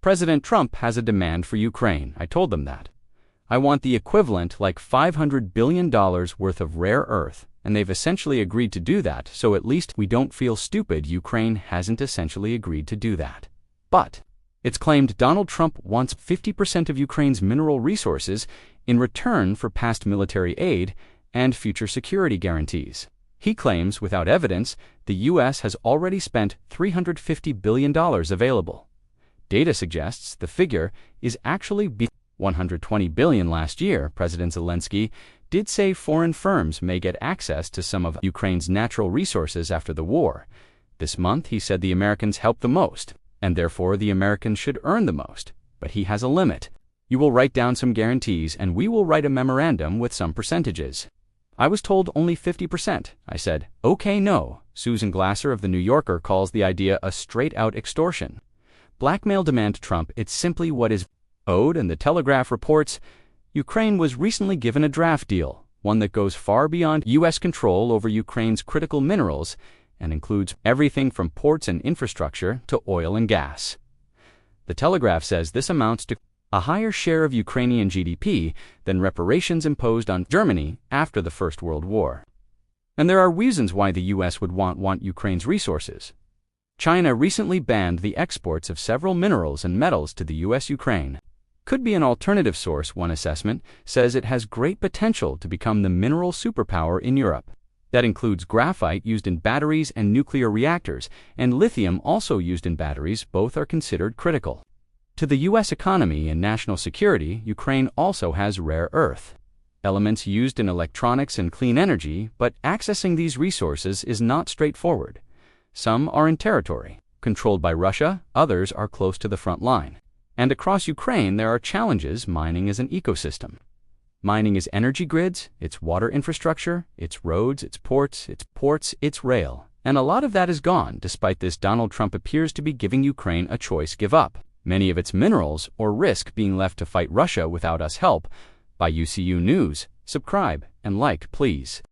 President Trump has a demand for Ukraine. I told them that. I want the equivalent, like $500 billion worth of rare earth, and they've essentially agreed to do that, so at least we don't feel stupid. Ukraine hasn't essentially agreed to do that. But it's claimed Donald Trump wants 50% of Ukraine's mineral resources in return for past military aid and future security guarantees. He claims, without evidence, the U.S. has already spent $350 billion available. Data suggests the figure is actually $120 billion last year. President Zelensky did say foreign firms may get access to some of Ukraine's natural resources after the war. This month, he said the Americans helped the most, and therefore the Americans should earn the most. But he has a limit. You will write down some guarantees, and we will write a memorandum with some percentages. I was told only 50%. I said, okay, no. Susan Glasser of The New Yorker calls the idea a straight-out extortion. Blackmail demand Trump, it's simply what is owed, and the Telegraph reports Ukraine was recently given a draft deal, one that goes far beyond U.S. control over Ukraine's critical minerals and includes everything from ports and infrastructure to oil and gas. The Telegraph says this amounts to a higher share of Ukrainian GDP than reparations imposed on Germany after the First World War. And there are reasons why the U.S. would want Ukraine's resources. China recently banned the exports of several minerals and metals to the U.S. Ukraine could be an alternative source. One assessment says it has great potential to become the mineral superpower in Europe. That includes graphite used in batteries and nuclear reactors, and lithium also used in batteries. Both are considered critical to the U.S. economy and national security. Ukraine also has rare earth elements used in electronics and clean energy, but accessing these resources is not straightforward. Some are in territory controlled by Russia, others are close to the front line. And across Ukraine, there are challenges. Mining is an ecosystem. Mining is energy grids, it's water infrastructure, it's roads, it's ports, it's rail. And a lot of that is gone. Despite this, Donald Trump appears to be giving Ukraine a choice: give up many of its minerals or risk being left to fight Russia without us help. By UCU News, subscribe and like, please.